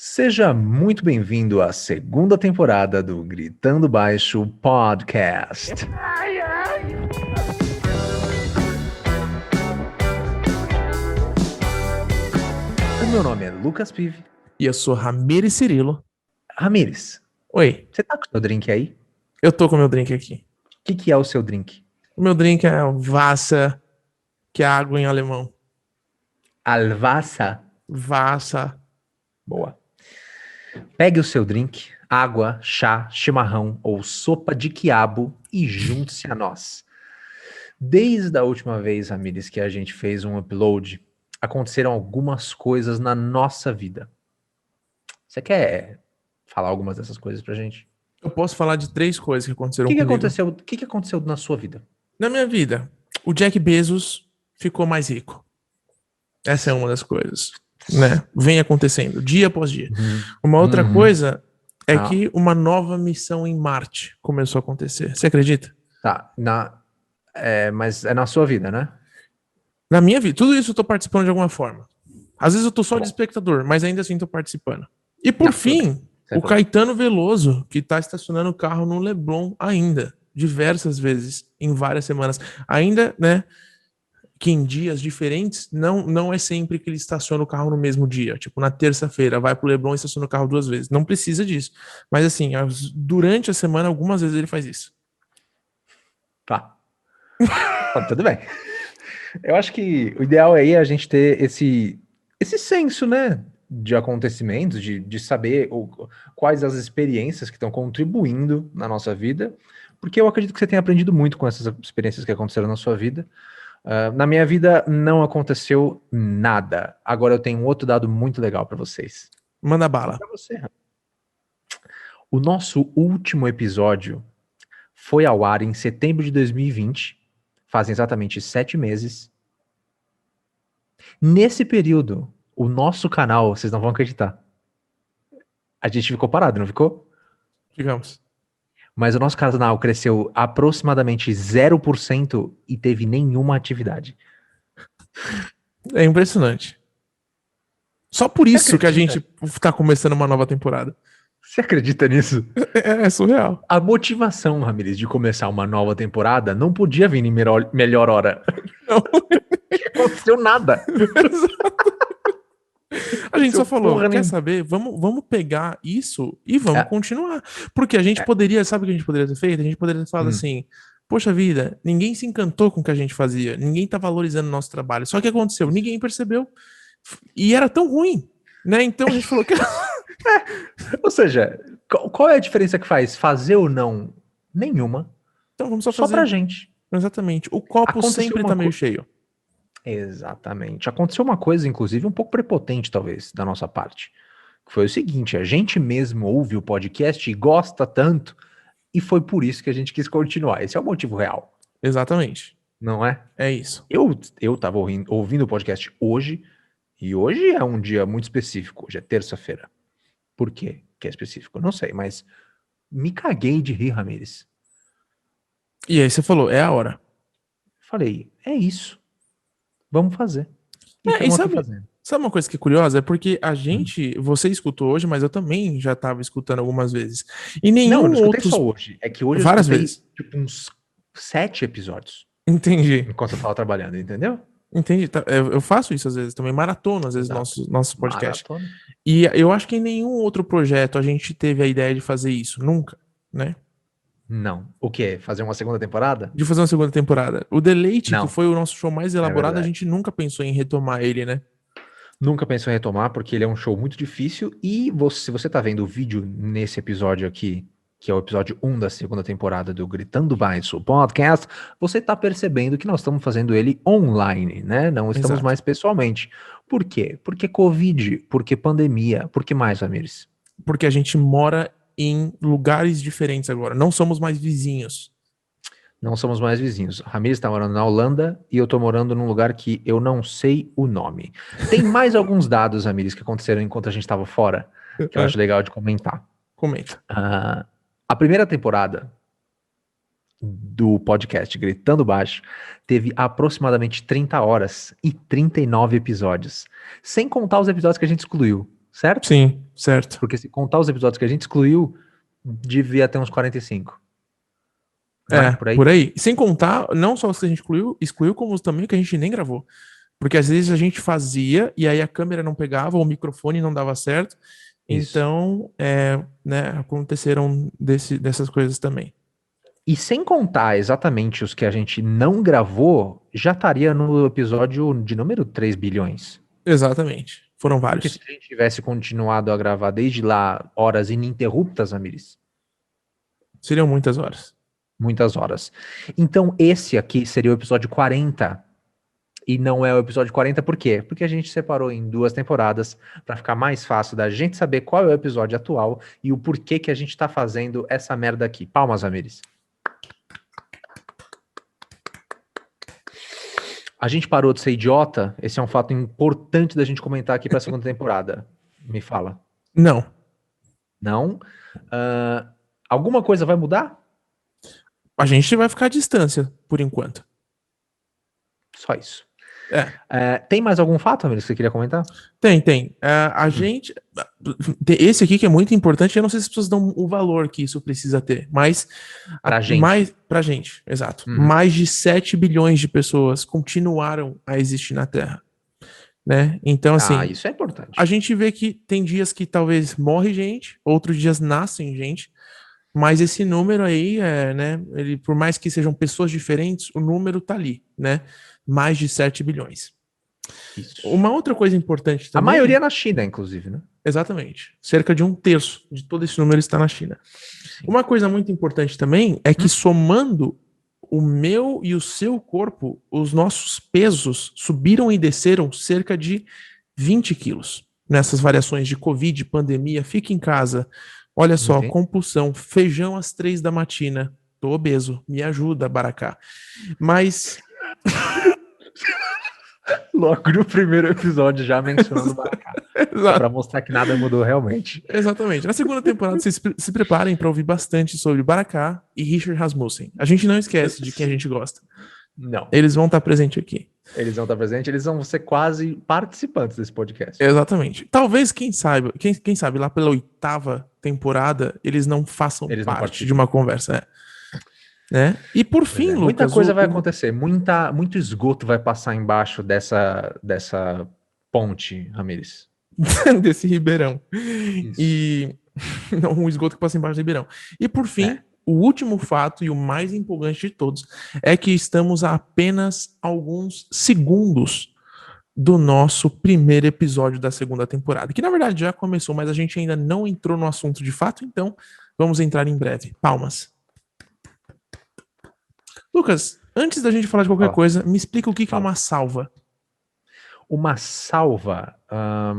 Seja muito bem-vindo à segunda temporada do Gritando Baixo Podcast. O meu nome é Lucas Pive. E eu sou Ramires Cirilo. Ramires, Oi, você tá com o seu drink aí? eu tô com o meu drink aqui. O que é o seu drink? O meu drink é Vassa, que é água em alemão. Alvassa? Vassa. Boa. Pegue o seu drink, água, chá, chimarrão ou sopa de quiabo e junte-se a nós. Desde a última vez, Ramires, que a gente fez um upload, aconteceram algumas coisas na nossa vida. Você quer falar algumas dessas coisas pra gente? Eu posso falar de 3 coisas que O aconteceram que comigo. aconteceu? O que aconteceu na sua vida? Na minha vida, o Jeff Bezos ficou mais rico. Essa é uma das coisas, né? Vem acontecendo, dia após dia. Uma outra coisa é que uma nova missão em Marte começou a acontecer. Você acredita? Tá, mas é na sua vida, né? Na minha vida, tudo isso eu tô participando de alguma forma. Às vezes eu tô só Tá de bom. espectador, mas ainda assim tô participando. E por Não, tudo bem. fim, Sem o problema. Caetano Veloso, que tá estacionando o carro no Leblon ainda, diversas vezes, em várias semanas. Ainda, né, que em dias diferentes, não é sempre que ele estaciona o carro no mesmo dia. Tipo, na terça-feira, vai pro Leblon e estaciona o carro 2 vezes. Não precisa disso. Mas assim, durante a semana, algumas vezes ele faz isso. Tá. Tudo bem. Eu acho que o ideal aí é a gente ter esse senso, né, de acontecimentos, de saber quais as experiências que estão contribuindo na nossa vida, porque eu acredito que você tem aprendido muito com essas experiências que aconteceram na sua vida. Na minha vida não aconteceu nada. Agora eu tenho um outro dado muito legal para vocês. Manda bala. Para você. O nosso último episódio foi ao ar em setembro de 2020, fazem exatamente 7 meses. Nesse período, o nosso canal, vocês não vão acreditar, a gente ficou parado, não ficou? Digamos. Mas o nosso canal cresceu aproximadamente 0% e teve nenhuma atividade. É impressionante. Só por Você isso que a acredita? gente tá começando uma nova temporada. Você acredita nisso? É surreal. A motivação, Ramires, de começar uma nova temporada não podia vir em melhor hora. Não. Não aconteceu nada. A gente só Seu falou, porra quer nem- saber? Vamos pegar isso e vamos continuar. Porque a gente poderia, sabe o que a gente poderia ter feito? A gente poderia ter falado assim, poxa vida, ninguém se encantou com o que a gente fazia, ninguém tá valorizando o nosso trabalho. Só que aconteceu, ninguém percebeu. E era tão ruim, né? Então a gente falou que... Ou seja, qual é a diferença que faz fazer ou não? Nenhuma. Então vamos só Só fazer. pra gente. Exatamente. O copo Aconteceu sempre uma tá meio cheio. Exatamente. Aconteceu uma coisa, inclusive, um pouco prepotente, talvez, da nossa parte. Que foi o seguinte, a gente mesmo ouve o podcast e gosta tanto, e foi por isso que a gente quis continuar. Esse é o motivo real, Exatamente. não é? É isso. Eu tava ouvindo o podcast hoje, e hoje é um dia muito específico, hoje é terça-feira. Por quê que é específico? Eu não sei, mas me caguei de rir, Ramires. E aí você falou, é a hora. Falei, é isso. Vamos fazer. E E estamos aqui fazendo. sabe uma coisa que é curiosa? É porque a gente, você escutou hoje, mas eu também já estava escutando algumas vezes. E Não, eu nenhum não escutei outro. só hoje. É que hoje eu Várias escutei, vezes. tipo, uns 7 episódios Entendi. enquanto eu tava trabalhando, entendeu? Entendi. Eu faço isso às vezes também, maratona, às vezes, Exato. nosso podcast. Maratona. E eu acho que em nenhum outro projeto a gente teve a ideia de fazer isso. Nunca, né? Não. O quê? Fazer uma segunda temporada? De fazer uma segunda temporada. O Deleite, Não. que foi o nosso show mais elaborado, a verdade. gente nunca pensou em retomar ele, né? Nunca pensou em retomar, porque ele é um show muito difícil. E se você tá vendo o vídeo nesse episódio aqui, que é o episódio 1 da segunda temporada do Gritando Baixo Podcast, você tá percebendo que nós estamos fazendo ele online, né? Não estamos Exato. mais pessoalmente. Por quê? Porque Covid, porque pandemia, por que mais, Ramires? Porque a gente mora em lugares diferentes agora. Não somos mais vizinhos. Não somos mais vizinhos. Ramires está morando na Holanda e eu tô morando num lugar que eu não sei o nome. Tem mais alguns dados, Ramires, que aconteceram enquanto a gente estava fora, que eu acho legal de comentar. Comenta. A primeira temporada do podcast Gritando Baixo teve aproximadamente 30 horas e 39 episódios, sem contar os episódios que a gente excluiu, certo? Sim. certo. Porque se contar os episódios que a gente excluiu, devia ter uns 45. Não é? Por aí. Sem contar, não só os que a gente excluiu, como também o que a gente nem gravou. Porque às vezes a gente fazia e aí a câmera não pegava, ou o microfone não dava certo. Isso. Então, né, aconteceram dessas coisas também. E sem contar exatamente os que a gente não gravou, já estaria no episódio de número 3 bilhões. Exatamente. Foram Porque vários. se a gente tivesse continuado a gravar desde lá horas ininterruptas, Amiris, Seriam muitas horas. muitas horas. Então esse aqui seria o episódio 40. E não é o episódio 40 por quê? Porque a gente separou em 2 temporadas para ficar mais fácil da gente saber qual é o episódio atual e o porquê que a gente tá fazendo essa merda aqui. Palmas, Amiris. A gente parou de ser idiota? Esse é um fato importante da gente comentar aqui para a segunda temporada. Me fala. Não. Não? Alguma coisa vai mudar? A gente vai ficar à distância, por enquanto. Só isso. Tem mais algum fato, Amiris, que você queria comentar? Tem. A gente... Esse aqui que é muito importante, eu não sei se as pessoas dão o valor que isso precisa ter, mas... Pra gente. Pra gente, exato. Mais de 7 bilhões de pessoas continuaram a existir na Terra. Né? Então, assim... isso é importante. A gente vê que tem dias que talvez morre gente, outros dias nascem gente, mas esse número aí, né, ele, por mais que sejam pessoas diferentes, o número tá ali, né? Mais de 7 bilhões. Isso. Uma outra coisa importante também... A maioria na China, inclusive, né? Exatamente. Cerca de 1/3 de todo esse número está na China. Sim. Uma coisa muito importante também é que somando o meu e o seu corpo, os nossos pesos subiram e desceram cerca de 20 quilos. Nessas variações de Covid, pandemia, fica em casa. Olha só, compulsão, feijão às 3 da matina. Tô obeso, me ajuda, Baracá. Mas... Logo no primeiro episódio já mencionando o Baracá. Pra mostrar que nada mudou realmente. Exatamente. Na segunda temporada, vocês se preparem para ouvir bastante sobre Baracá e Richard Rasmussen. A gente não esquece de quem a gente gosta. Não. Eles vão estar presentes aqui. Eles vão estar presentes, eles vão ser quase participantes desse podcast. Exatamente. Talvez, quem sabe, lá pela 8ª temporada, eles não façam parte de uma conversa. Né? E por fim, Lucas... Muita coisa vai acontecer. Muito esgoto vai passar embaixo dessa ponte, Ramires. Desse ribeirão. Isso. E não, um esgoto que passa embaixo do ribeirão. E por fim, o último fato e o mais importante de todos é que estamos a apenas alguns segundos do nosso primeiro episódio da segunda temporada, que na verdade já começou, mas a gente ainda não entrou no assunto de fato, então vamos entrar em breve. Palmas. Lucas, antes da gente falar de qualquer coisa, me explica o que é uma salva. Uma salva...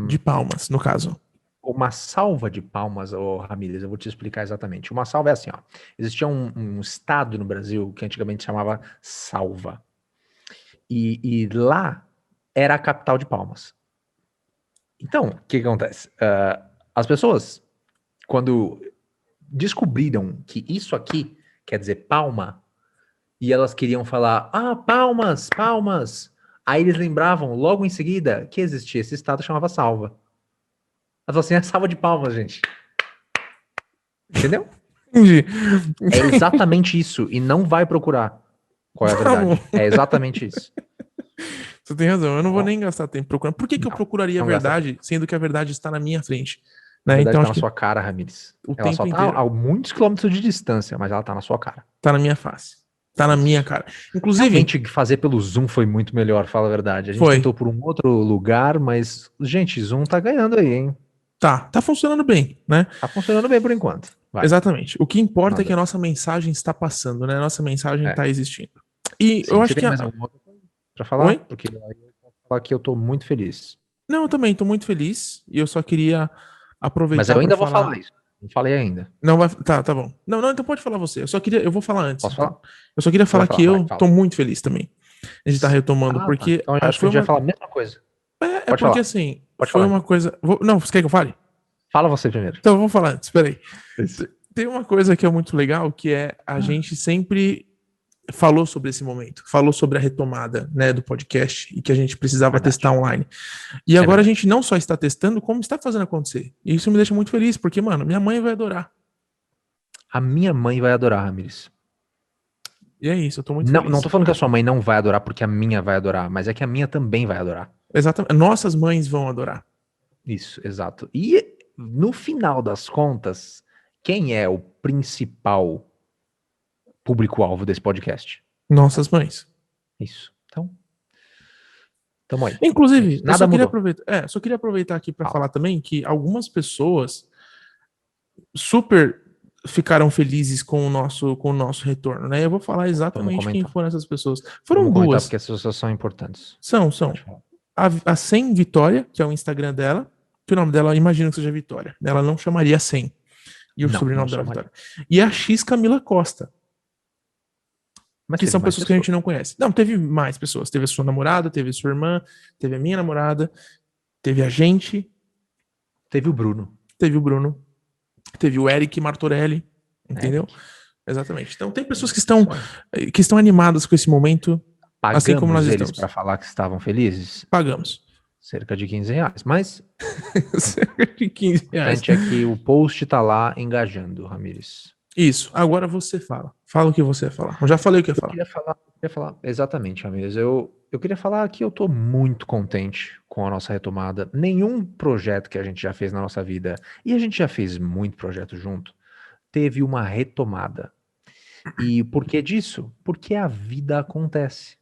de palmas, no caso. Uma salva de palmas, Ramírez, eu vou te explicar exatamente. Uma salva é assim, ó. Existia um estado no Brasil que antigamente chamava Salva. E lá era a capital de Palmas. Então, o que acontece? As pessoas, quando descobriram que isso aqui quer dizer palma, e elas queriam falar, palmas, palmas. Aí eles lembravam, logo em seguida, que existia esse estado que chamava Salva. Ela falou assim, é salva de palmas, gente. Entendeu? Entendi. É exatamente isso. E não vai procurar qual é a verdade. É exatamente isso. Você tem razão. Eu não vou nem gastar tempo procurando. Por que eu procuraria a verdade, sendo que a verdade está na minha frente? Né? A verdade então, tá na sua cara, Ramires. Ela só inteiro. Tá a muitos quilômetros de distância, mas ela tá na sua cara. Tá na minha face. Tá na minha cara. Inclusive... Realmente, fazer pelo Zoom foi muito melhor, fala a verdade. A gente tentou por um outro lugar, mas, gente, Zoom tá ganhando aí, hein? Tá funcionando bem, né? Tá funcionando bem por enquanto. Vai. Exatamente. O que importa é que a nossa mensagem está passando, né? A nossa mensagem tá existindo. E eu acho que... mais alguma coisa pra falar? Oi? Porque eu posso falar que eu tô muito feliz. Não, eu também tô muito feliz. E eu só queria aproveitar. Mas eu ainda vou falar isso. Não falei ainda. Não vai. Tá bom. Não, então pode falar você. Eu vou falar antes. Posso falar? Eu só queria falar que eu tô muito feliz também. A gente tá retomando, porque. Então eu acho que a gente vai falar a mesma coisa. É porque falar. Assim, foi uma coisa. Não, você quer que eu fale? Fala você primeiro. Então eu vou falar antes, peraí. Tem uma coisa que é muito legal, que é a gente sempre falou sobre esse momento, falou sobre a retomada, né, do podcast e que a gente precisava testar online. E agora a gente não só está testando, como está fazendo acontecer. E isso me deixa muito feliz, porque, mano, minha mãe vai adorar. A minha mãe vai adorar, Ramires. E é isso, eu tô muito feliz. Não tô falando que a sua mãe não vai adorar porque a minha vai adorar, mas é que a minha também vai adorar. Exatamente. Nossas mães vão adorar. Isso, exato. E no final das contas, quem é o principal público-alvo desse podcast? Nossas mães. Isso. Então, tamo aí. Inclusive, nada só queria aproveitar aqui para falar também que algumas pessoas super ficaram felizes com o nosso retorno, né? Eu vou falar exatamente quem foram essas pessoas. Foram duas. Porque essas pessoas são importantes. São. A Sem Vitória, que é o Instagram dela, que o nome dela, imagino que seja Vitória. Ela não chamaria Sem. E o sobrenome dela é Vitória. E a X Camila Costa. Mas que são pessoas que a gente não conhece. Não, teve mais pessoas. Teve a sua namorada, teve a sua irmã, teve a minha namorada, teve a gente. Teve o Bruno. Teve o Eric Martorelli, entendeu? Exatamente. Então tem pessoas que estão animadas com esse momento, pagamos assim como nós estamos. Para falar que estavam felizes? Pagamos. Cerca de R$15, mas... cerca de R$15. A gente é que o post tá lá engajando, Ramires. Isso. Agora você fala. Fala o que você ia falar. Eu já falei o que ia falar. Eu queria falar. Exatamente, Ramires. Eu queria falar que eu tô muito contente com a nossa retomada. Nenhum projeto que a gente já fez na nossa vida, e a gente já fez muito projeto junto, teve uma retomada. E por que disso? Porque a vida acontece.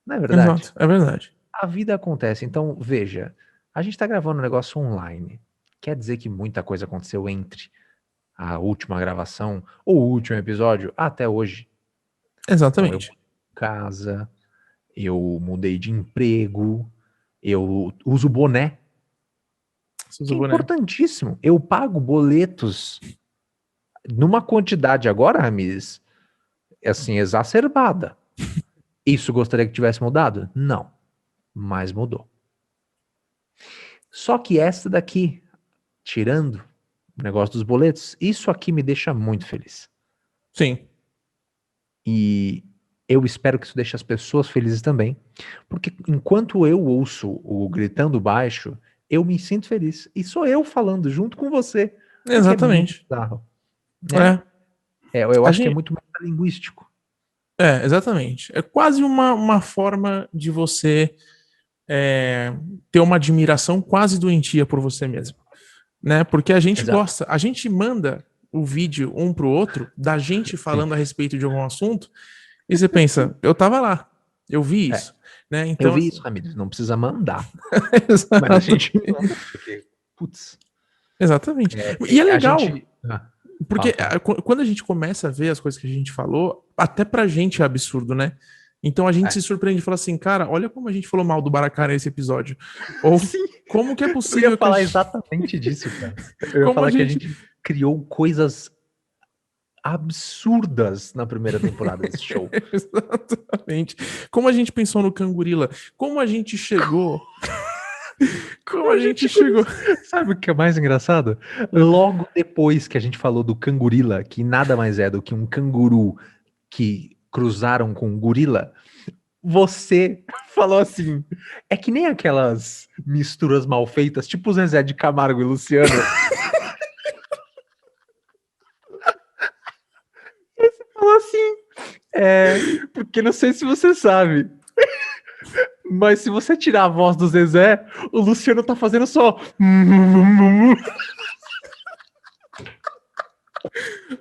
Não é verdade? Exato, é verdade. A vida acontece. Então, veja, a gente tá gravando um negócio online. Quer dizer que muita coisa aconteceu entre a última gravação, ou o último episódio, até hoje. Exatamente. Então, eu mudei de casa, eu mudei de emprego, eu uso boné. Que é importantíssimo. Eu pago boletos numa quantidade agora, Ramires, assim, exacerbada. Isso gostaria que tivesse mudado? Não. Mas mudou. Só que essa daqui, tirando o negócio dos boletos, isso aqui me deixa muito feliz. Sim. E eu espero que isso deixe as pessoas felizes também, porque enquanto eu ouço o gritando baixo, eu me sinto feliz. E sou eu falando junto com você. Exatamente. Eu acho que é muito metalinguístico. Exatamente. É quase uma forma de você ter uma admiração quase doentia por você mesmo. Né? Porque a gente gosta, a gente manda o vídeo um pro outro, da gente falando a respeito de algum assunto, e você pensa, eu tava lá, eu vi isso. Né? Então, eu vi isso, Ramiro, não precisa mandar. Exato. Mas a gente manda, porque, putz. Exatamente. E é legal, porque fala. Quando a gente começa a ver as coisas que a gente falou, até pra gente é absurdo, né? Então a gente se surpreende e fala assim, cara, olha como a gente falou mal do Baraká nesse episódio. Ou como que é possível... Eu ia falar exatamente disso, cara. Eu ia falar que a gente criou coisas absurdas na primeira temporada desse show. Exatamente. Como a gente pensou no Cangurila. Como a gente chegou... Como a gente chegou... Sabe o que é mais engraçado? Logo depois que a gente falou do Cangurila, que nada mais é do que um canguru que cruzaram com um gorila, você falou assim, é que nem aquelas misturas mal feitas, tipo o Zezé de Camargo e Luciano. E você falou assim, porque não sei se você sabe, mas se você tirar a voz do Zezé, o Luciano tá fazendo só...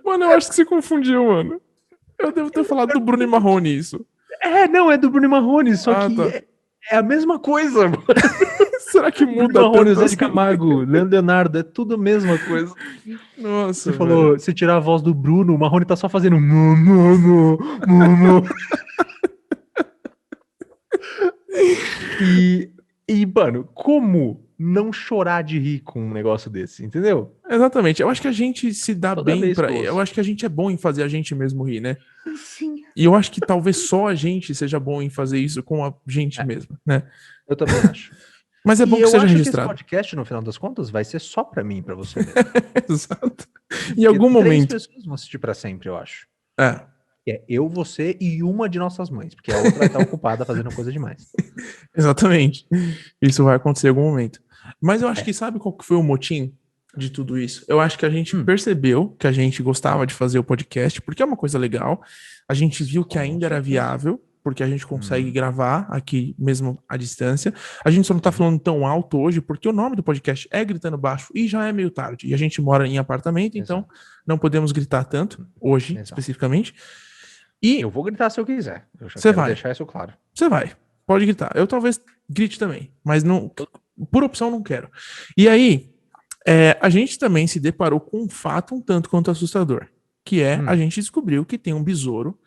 Mano, eu acho que você confundiu, mano. Eu devo ter falado do Bruno e Marrone isso. Não, é do Bruno e Marrone, só que é a mesma coisa, mano. Será que muda Marrone, Zé de Camargo, Leonardo, é tudo a mesma coisa. Nossa, você falou, se tirar a voz do Bruno, o Marrone tá só fazendo mano. E, mano, como não chorar de rir com um negócio desse, entendeu? Exatamente. Eu acho que a gente se dá Toda bem pra... Eu acho que a gente é bom em fazer a gente mesmo rir, né? Sim. E eu acho que talvez só a gente seja bom em fazer isso com a gente mesmo, né? Eu também acho. Mas é bom que seja registrado. Que esse podcast, no final das contas, vai ser só pra mim e pra você mesmo. Exato. Em algum momento. 3 pessoas vão assistir pra sempre, eu acho. Que é eu, você e uma de nossas mães, porque a outra vai estar ocupada fazendo coisa demais. Exatamente. Isso vai acontecer em algum momento. Mas eu acho É. que sabe qual que foi o motim de tudo isso? Eu acho que a gente Hum. percebeu que a gente gostava de fazer o podcast, porque é uma coisa legal. A gente viu que Com ainda era certeza. viável, porque a gente consegue Hum. gravar aqui mesmo à distância. A gente só não tá falando tão alto hoje, porque o nome do podcast é Gritando Baixo e já é meio tarde. E a gente mora em apartamento, então Exato. não podemos gritar tanto, hoje Exato. especificamente. E Eu vou gritar se eu quiser. Eu já você quero vai. deixar isso claro. Você vai, pode gritar. Eu talvez grite também, mas não, por opção não quero. E aí, a gente também se deparou com um fato um tanto quanto assustador, que é a gente descobriu que tem um besouro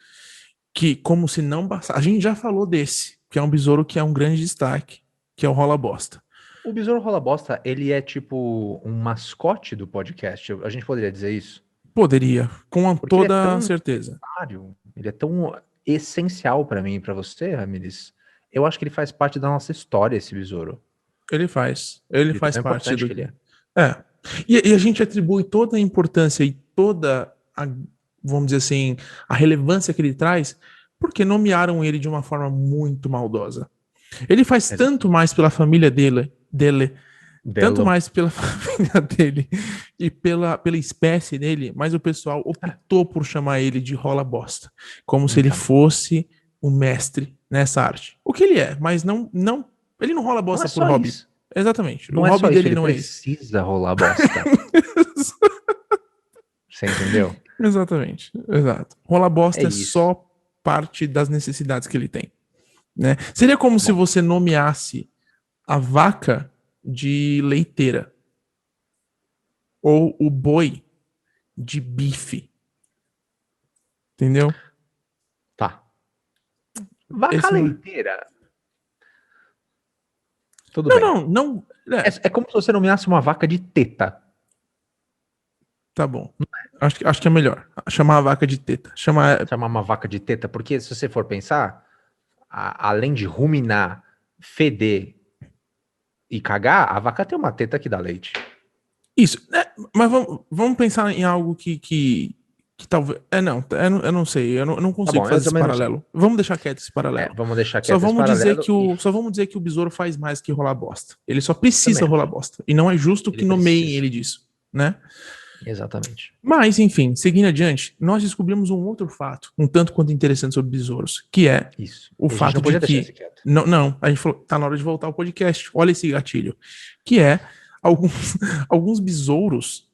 que, como se não bastasse, a gente já falou desse, que é um besouro que é um grande destaque, que é o Rola Bosta. O Besouro Rola Bosta, ele é tipo um mascote do podcast. A gente poderia dizer isso? Poderia, com Porque ele é toda tão certeza. necessário, ele é tão essencial pra mim e pra você, Ramires. Eu acho que ele faz parte da nossa história, esse besouro. Ele De faz tão parte importante do. que ele é. É. E a gente atribui toda a importância e toda a, vamos dizer assim, a relevância que ele traz, porque nomearam ele de uma forma muito maldosa. Ele faz tanto Exatamente. mais pela família dele, tanto Delo. mais pela família dele e pela espécie dele, mas o pessoal Ah, optou por chamar ele de Rola Bosta, como se ele então. fosse o mestre nessa arte. O que ele é, mas não, ele não rola Não é bosta por só hobby. isso. Exatamente. O Não é hobby só isso, dele ele não é esse. precisa rolar bosta. Você entendeu? Exatamente, exato. Rola É bosta é isso. só parte das necessidades que ele tem, né? Seria como se Bom, você nomeasse a vaca de leiteira ou o boi de bife, entendeu? tá. Vaca Esse não é. leiteira. Tudo Não, bem. não, não. É como se você nomeasse uma vaca de teta. Tá bom. Acho que é melhor chamar a vaca de teta. Chamar. Chamar uma vaca de teta, porque se você for pensar, além de ruminar, feder e cagar, a vaca tem uma teta que dá leite. Isso. Mas vamos pensar em algo que talvez. Não, eu não sei. Eu não Tá consigo bom, eu fazer esse também não sei. paralelo. Vamos deixar quieto esse paralelo. Vamos deixar quieto esse paralelo e Só vamos dizer que o besouro faz mais que rolar bosta. Ele só precisa também rolar acho. bosta. E não é justo Ele que nomeiem precisa. ele disso, né? Exatamente. Mas, enfim, seguindo adiante, nós descobrimos um outro fato, um tanto quanto interessante sobre besouros, que é Isso. o E a gente fato não de podia deixar que. esse quieto. Não, a gente falou, tá na hora de voltar ao podcast. Olha esse gatilho. Que é alguns, alguns besouros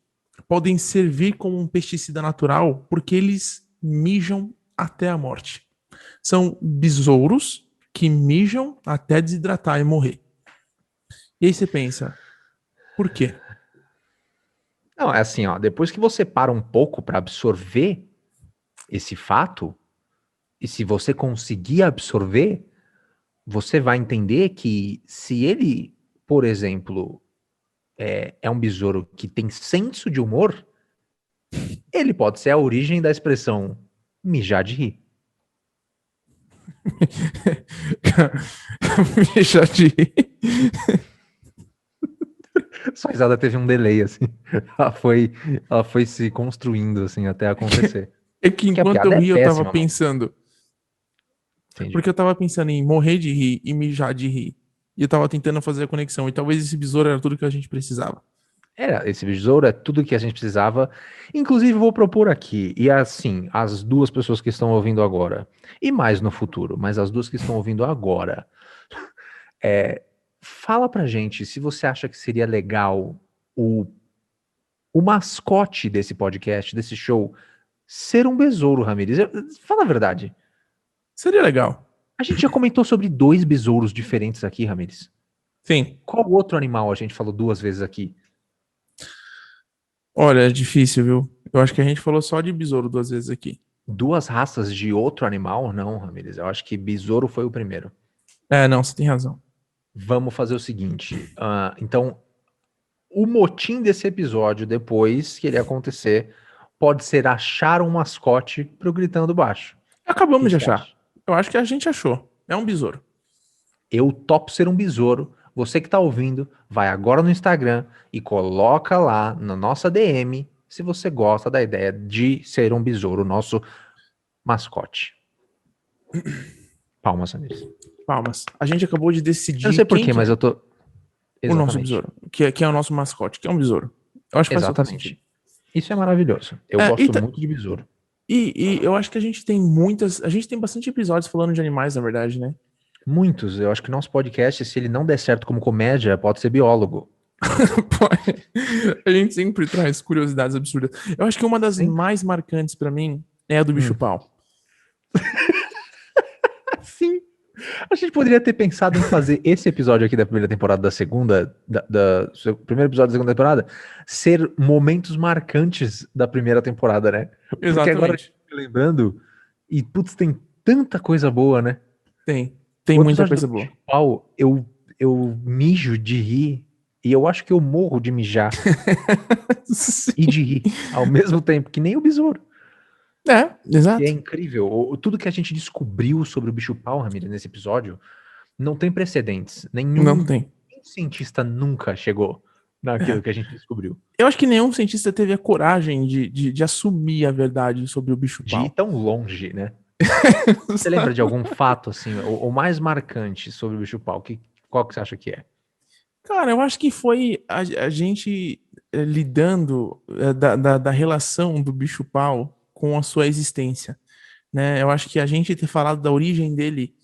podem servir como um pesticida natural porque eles mijam até a morte. São besouros que mijam até desidratar e morrer. E aí você pensa, por quê? Não, é assim, ó, depois que você para um pouco para absorver esse fato, e se você conseguir absorver, você vai entender que se ele, por exemplo, é um besouro que tem senso de humor, ele pode ser a origem da expressão mijar de rir. Já de... Sua risada teve um delay, assim. Ela foi se construindo, assim, até acontecer. É que Porque a enquanto eu piada é ria, eu tava péssima, mano. pensando. Entendi. Porque eu tava pensando em morrer de rir e mijar de rir. E eu tava tentando fazer a conexão. E talvez esse besouro era tudo que a gente precisava. Esse besouro é tudo que a gente precisava. Inclusive, vou propor aqui, e assim, as duas pessoas que estão ouvindo agora, e mais no futuro, mas as duas que estão ouvindo agora, fala pra gente se você acha que seria legal o, o mascote desse podcast, desse show, ser um besouro, Ramires. Fala a verdade. Seria legal. A gente já comentou sobre dois besouros diferentes aqui, Ramires. Sim. Qual outro animal a gente falou duas vezes aqui? Olha, é difícil, viu? Eu acho que a gente falou só de besouro duas vezes aqui. Duas raças de outro animal? Não, Ramires. Eu acho que besouro foi o primeiro. Não, você tem razão. Vamos fazer o seguinte. Então, o motim desse episódio, depois que ele acontecer, pode ser achar um mascote pro Gritando Baixo. O que Acabamos de você achar. acha? Eu acho que a gente achou. É um besouro. Eu topo ser um besouro. Você que tá ouvindo, vai agora no Instagram e coloca lá na nossa DM se você gosta da ideia de ser um besouro, nosso mascote. Palmas, Ramires. Palmas. A gente acabou de decidir. Eu não sei porquê, quem mas eu tô. o nosso Exatamente. besouro. Que é o nosso mascote, que é um besouro. Eu acho que faz todo sentido. Exatamente. Isso é maravilhoso. Eu gosto Eita, muito de besouro. E eu acho que a gente tem muitas. A gente tem bastante episódios falando de animais, na verdade, né? Muitos. Eu acho que nosso podcast, se ele não der certo como comédia, pode ser biólogo. A gente sempre traz curiosidades absurdas. Eu acho que uma das Sempre. mais marcantes pra mim é a do bicho-pau. Sim. A gente poderia ter pensado em fazer esse episódio aqui da primeira temporada da segunda, primeiro episódio da segunda temporada, ser momentos marcantes da primeira temporada, né? Porque agora, Exatamente. lembrando, e putz, tem tanta coisa boa, né? Tem O muita episódio coisa do boa. bicho-pau, eu mijo de rir, e eu acho que eu morro de mijar e de rir ao mesmo tempo, que nem o besouro. Exato. E é incrível. Tudo que a gente descobriu sobre o bicho-pau, Ramiro, nesse episódio, não tem precedentes. Não Nenhum tem. cientista nunca chegou naquilo É. que a gente descobriu. Eu acho que nenhum cientista teve a coragem de assumir a verdade sobre o De ir bicho-pau. tão longe, né? Você lembra de algum fato, assim, o mais marcante sobre o bicho-pau? Qual que você acha que é? Cara, eu acho que foi a gente lidando da relação do bicho-pau com a sua existência, né? Eu acho que a gente ter falado da origem dele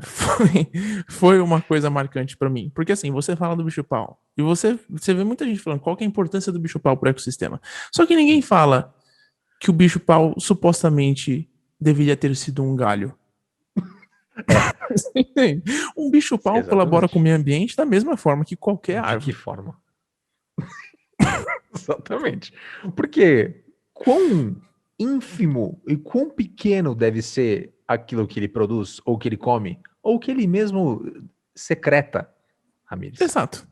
foi, foi uma coisa marcante pra mim. Porque assim, você fala do bicho-pau e você vê muita gente falando qual que é a importância do bicho-pau pro ecossistema. Só que ninguém fala que o bicho-pau supostamente deveria ter sido um galho. Um bicho-pau colabora com o Exatamente. meio ambiente da mesma forma que qualquer De que árvore. forma? Exatamente. Porque quão ínfimo e quão pequeno deve ser aquilo que ele produz, ou que ele come, ou que ele mesmo secreta, Ramires, Exato.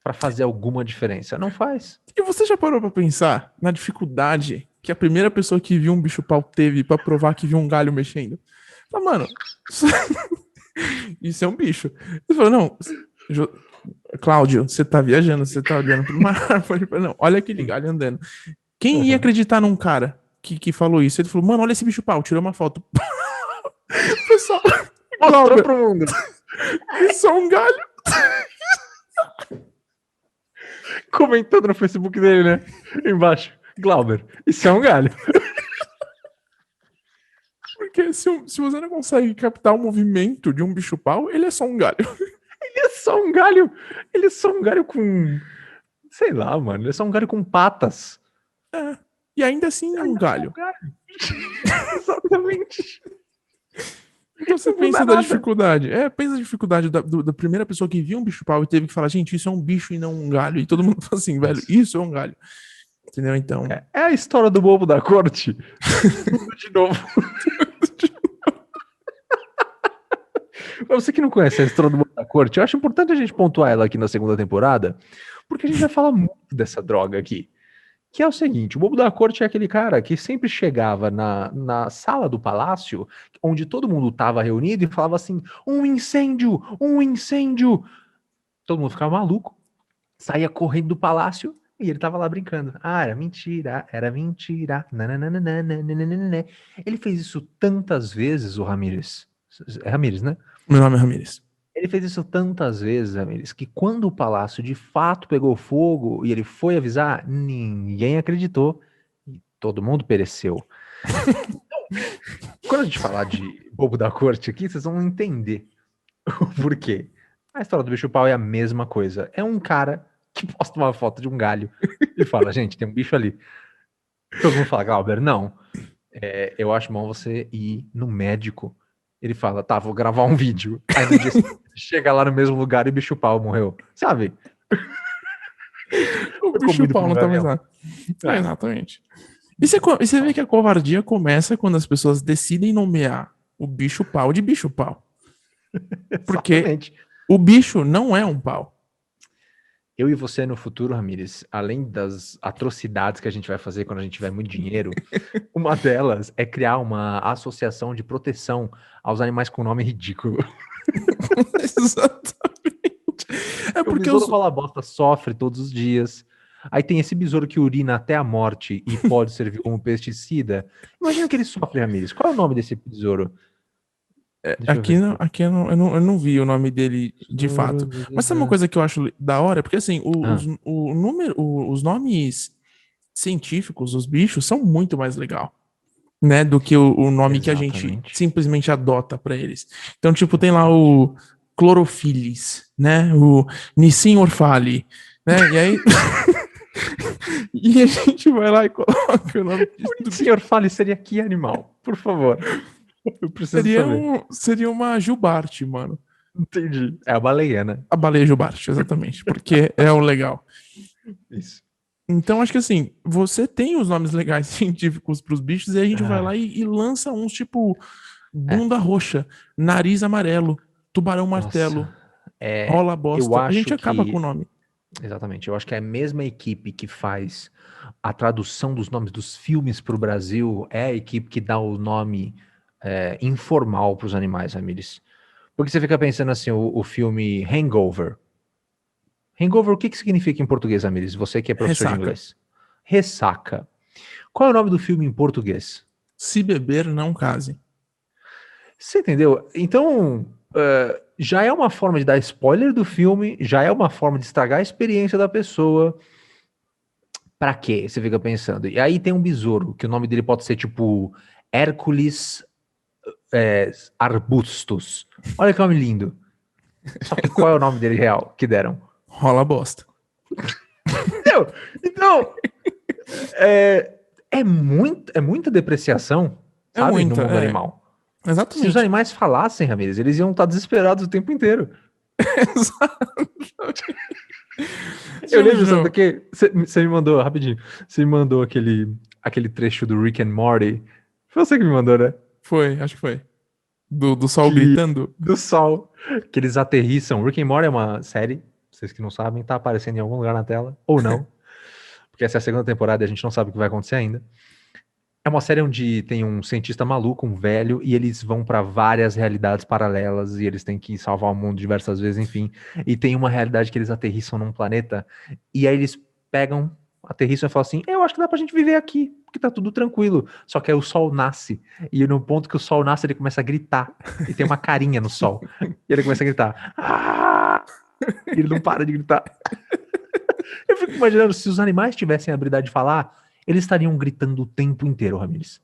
para fazer alguma diferença? Não faz. E você já parou pra pensar na dificuldade que a primeira pessoa que viu um bicho-pau teve pra provar que viu um galho mexendo? Fala, mano, isso é um bicho. Ele falou, não, Cláudio, você tá viajando, você tá olhando pra uma árvore. Não, olha aquele galho andando. Quem ia acreditar num cara que falou isso? Ele falou, mano, olha esse bicho-pau, tirou uma foto. Pessoal, Mostrou pro mundo. isso é um galho. Comentando no Facebook dele, né? Embaixo. Glauber, isso é um galho. Porque se você não consegue captar o movimento de um bicho-pau, ele é só um galho. Ele é só um galho. Ele é só um galho com. Sei lá, mano. Ele é só um galho com patas. E ainda assim é um galho. Exatamente. Então você pensa da dificuldade. Pensa da dificuldade da primeira pessoa que viu um bicho-pau e teve que falar, gente, isso é um bicho e não um galho. E todo mundo fala assim, velho, isso é um galho. Entendeu? Então. É a história do bobo da corte. Tudo de novo. Pra você que não conhece a história do bobo da corte, eu acho importante a gente pontuar ela aqui na segunda temporada, porque a gente vai falar muito dessa droga aqui. Que é o seguinte, o bobo da corte é aquele cara que sempre chegava na sala do palácio, onde todo mundo estava reunido e falava assim, um incêndio, um incêndio. Todo mundo ficava maluco, saía correndo do palácio e ele tava lá brincando. Ah, era mentira, era mentira. Nananana. Ele fez isso tantas vezes, o Ramírez. É Ramírez, né? Meu nome é Ramírez. Ele fez isso tantas vezes, Ramírez, que quando o palácio de fato pegou fogo e ele foi avisar, ninguém acreditou e todo mundo pereceu. Quando a gente falar de bobo da corte aqui, vocês vão entender o porquê. A história do bicho-pau é a mesma coisa. É um cara que posta uma foto de um galho e fala, gente, tem um bicho ali. Todo mundo fala, Glauber, não. Eu acho bom você ir no médico. Ele fala, tá, vou gravar um vídeo. Aí no dia seguinte, chega lá no mesmo lugar e o bicho-pau morreu. Sabe? O Foi comido bicho-pau por um não tava gavião. exato. Exatamente. E você vê que a covardia começa quando as pessoas decidem nomear o bicho-pau de bicho-pau. Porque Exatamente. o bicho não é um pau. Eu e você no futuro, Ramírez, além das atrocidades que a gente vai fazer quando a gente tiver muito dinheiro, uma delas é criar uma associação de proteção aos animais com nome ridículo. Exatamente. É O porque besouro rola bosta sofre todos os dias. Aí tem esse besouro que urina até a morte e pode servir como pesticida. Imagina que ele sofre, Ramires. Qual é o nome desse besouro? Deixa eu ver aqui. Aqui eu não vi o nome dele de Besouro, fato. Mas sabe uma coisa que eu acho da hora? Porque assim, Ah, os nomes científicos dos bichos são muito mais legal, né? Do que o nome que a gente exatamente. simplesmente adota pra eles. Então, tipo, tem lá o Chlorophyllis, né? O Nissin orfale, né? E aí. E a gente vai lá e coloca o nome O senhor fale, seria que animal? Por favor. Eu preciso saber. Seria uma Jubarte, mano. Entendi. É a baleia, né? A baleia Jubarte, exatamente. Porque é o legal. Isso. Então, acho que assim, você tem os nomes legais científicos pros bichos e a gente vai Ah, lá e lança uns tipo é. bunda roxa, nariz amarelo, tubarão Nossa. martelo, É, rola eu bosta. A gente acho acaba com o que. nome. Exatamente. Eu acho que é a mesma equipe que faz a tradução dos nomes dos filmes para o Brasil é a equipe que dá o nome informal para os animais, Ramires. Porque você fica pensando assim, o filme Hangover. Hangover, o que significa em português, Ramires? Você que é professor de Ressaca. inglês. Ressaca. Qual é o nome do filme em português? Se beber, não case. Você entendeu? Então, já é uma forma de dar spoiler do filme, já é uma forma de estragar a experiência da pessoa. Pra quê? Você fica pensando. E aí tem um besouro, que o nome dele pode ser tipo Hércules Arbustos. Olha que nome lindo. Só que qual é o nome dele real que deram? Rola bosta. Entendeu? Então, é muita depreciação, É sabe, no muita, mundo animal. Se os exatamente. animais falassem, Ramirez, eles iam estar desesperados o tempo inteiro. Você Eu já lembro, sabe do imaginou? quê? Você me mandou, rapidinho, você me mandou aquele trecho do Rick and Morty. Foi você que me mandou, né? Foi, acho que foi. Do sol Que gritando. do sol, que eles aterrissam. Rick and Morty é uma série, vocês que não sabem, tá aparecendo em algum lugar na tela, ou não, porque essa é a segunda temporada e a gente não sabe o que vai acontecer ainda. É uma série onde tem um cientista maluco, um velho, e eles vão pra várias realidades paralelas e eles têm que salvar o mundo diversas vezes, enfim. E tem uma realidade que eles aterrissam num planeta e aí eles pegam, aterrissam e falam assim: Eu acho que dá pra gente viver aqui, porque tá tudo tranquilo. Só que aí o sol nasce e no ponto que o sol nasce ele começa a gritar e tem uma carinha no sol e ele começa a gritar. Ah! E ele não para de gritar. Eu fico imaginando se os animais tivessem a habilidade de falar, eles estariam gritando o tempo inteiro, Ramires.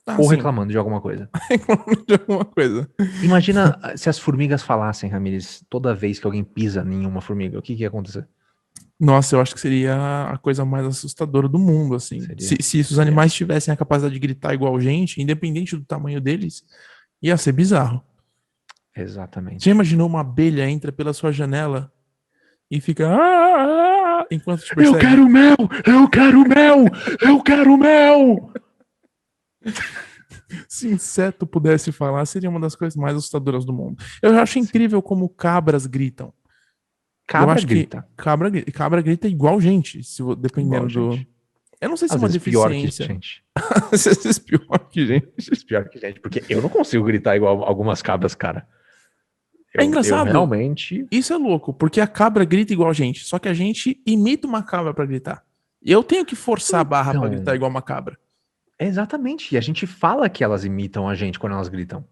Ah, Ou sim. reclamando de alguma coisa. Reclamando de alguma coisa. Imagina se as formigas falassem, Ramires, toda vez que alguém pisa em uma formiga, o que ia acontecer? Nossa, eu acho que seria a coisa mais assustadora do mundo, assim. Seria, Se os seria. animais tivessem a capacidade de gritar igual gente, independente do tamanho deles, ia ser bizarro. Você Exatamente. imaginou uma abelha entra pela sua janela e fica enquanto te Eu persegue? quero mel! Eu quero mel! Eu quero mel! Se inseto pudesse falar, seria uma das coisas mais assustadoras do mundo. Eu acho Sim. incrível como cabras gritam. Eu Cabra acho que grita. cabra grita igual gente, Igual, dependendo do. gente. Eu não sei se é Às uma vezes pior que deficiência. gente. Às vezes pior que Às gente. vezes pior que gente. Porque eu não consigo gritar igual algumas cabras, cara. É Eu engraçado. realmente. Isso é louco, porque a cabra grita igual a gente, só que a gente imita uma cabra pra gritar. Eu tenho que forçar a barra pra gritar Então. igual uma cabra. Exatamente. E a gente fala que elas imitam a gente quando elas gritam.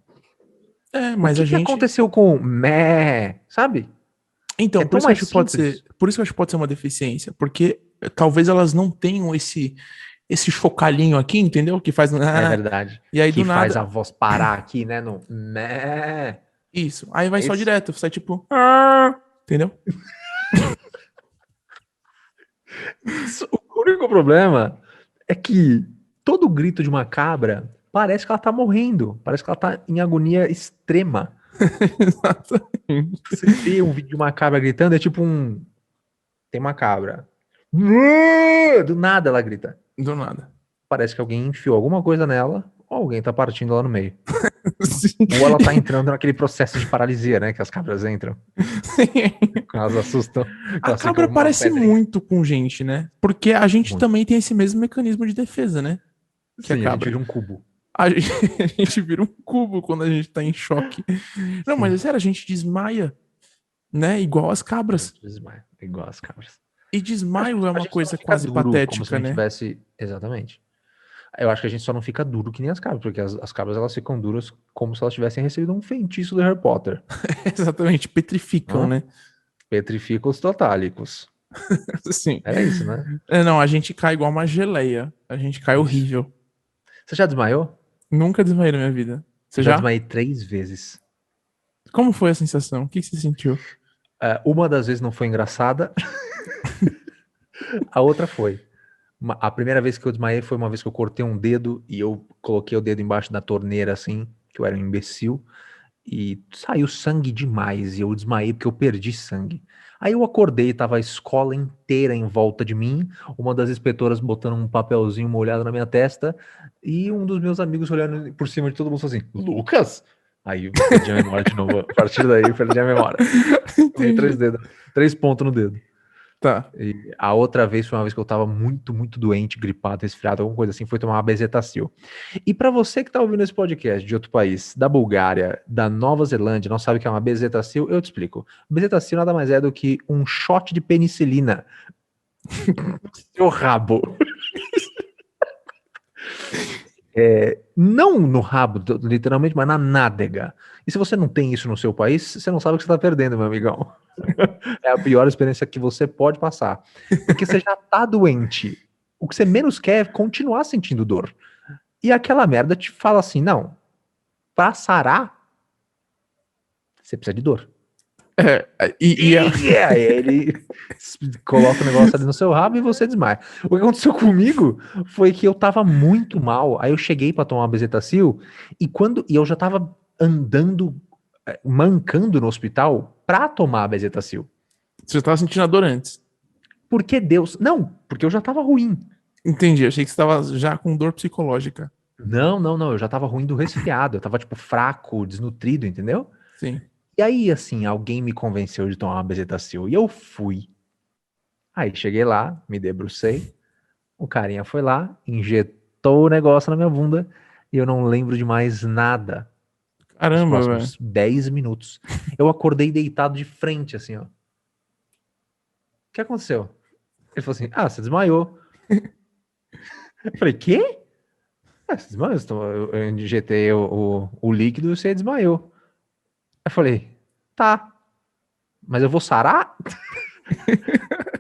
É, O mas a que gente. aconteceu com mé? Sabe? Que é Então, por tão isso que eu mais acho que pode ser. simples. Por isso que eu acho que pode ser uma deficiência, porque talvez elas não tenham esse chocalhinho aqui, entendeu? Que faz. É verdade. E aí do Que faz a nada. voz parar aqui, né? No mé. Isso. Aí vai É só isso. direto, sai tipo. Entendeu? O único problema é que todo grito de uma cabra parece que ela tá morrendo. Parece que ela tá em agonia extrema. Exatamente. Você vê um vídeo de uma cabra gritando, é tipo um. Tem uma cabra. Do nada ela grita. Do nada. Parece que alguém enfiou alguma coisa nela, ou alguém tá partindo lá no meio. Sim. Ou ela tá entrando naquele processo de paralisia, né? Que as cabras entram. Elas assustam, A elas ficam cabra uma parece pedrinha. muito com gente, né? Porque a gente Muito. também tem esse mesmo mecanismo de defesa, né? Que a Sim, a gente cabra. vira um cubo. A gente, a gente vira um cubo quando a gente tá em choque. Não, mas é Sim. sério, a gente desmaia, né? Igual as A cabras. gente desmaia, igual as cabras. E desmaio é A uma gente só não coisa fica quase duro, como se a patética, gente né? tivesse. Exatamente. Eu acho que a gente só não fica duro que nem as cabras, porque as cabras elas ficam duras como se elas tivessem recebido um feitiço do Harry Potter. Exatamente, petrificam, Hã? né? Petrificos totálicos. Assim, Era isso, né? não, a gente cai igual uma geleia. A gente cai Isso. horrível. Você já desmaiou? Nunca desmaiei na minha vida. Você Eu já já? desmaiei 3 vezes. Como foi a sensação? O que você sentiu? Uma das vezes não foi engraçada, a outra foi. A primeira vez que eu desmaiei foi uma vez que eu cortei um dedo e eu coloquei o dedo embaixo da torneira, assim, que eu era um imbecil, e saiu sangue demais, e eu desmaiei porque eu perdi sangue. Aí eu acordei, tava a escola inteira em volta de mim, uma das inspetoras botando um papelzinho molhado na minha testa, e um dos meus amigos olhando por cima de todo mundo falou assim, Lucas? Aí eu perdi a memória de novo. A partir daí eu perdi a memória. Tomei três Entendi. dedos, 3 pontos no dedo. Tá. E a outra vez foi uma vez que eu tava muito, muito doente, gripado, resfriado, alguma coisa assim, foi tomar uma bezetacil. E pra você que tá ouvindo esse podcast de outro país, da Bulgária, da Nova Zelândia, não sabe o que é uma bezetacil, eu te explico. Bezetacil nada mais é do que um shot de penicilina no seu rabo. Não no rabo, literalmente, mas na nádega. E se você não tem isso no seu país, você não sabe o que você tá perdendo, meu amigão. É a pior experiência que você pode passar. Porque você já tá doente. O que você menos quer é continuar sentindo dor. E aquela merda te fala assim: não, pra sarar, você precisa de dor. É, e E aí ele coloca o negócio ali no seu rabo e você desmaia. O que aconteceu comigo foi que eu tava muito mal. Aí eu cheguei pra tomar uma bezetacil e eu já tava andando, mancando no hospital pra tomar a bezetacil. você já tava sentindo a dor antes. Porque Deus. Não, porque eu já tava ruim. Entendi, achei que você tava já com dor psicológica. Não, não, não. Eu já tava ruim do resfriado. Eu tava, tipo, fraco, desnutrido, entendeu? Sim. E aí, assim, alguém me convenceu de tomar uma bezetacil. E eu fui. Aí cheguei lá, me debrucei. O carinha foi lá, injetou o negócio na minha bunda. E eu não lembro de mais nada nos Caramba, velho. próximos 10 minutos. Eu acordei deitado de frente, assim, ó. O que aconteceu? Ele falou assim: ah, você desmaiou. Eu falei: quê? Ah, você desmaiou? Eu injetei o líquido e você desmaiou. Eu falei: tá, mas eu vou sarar?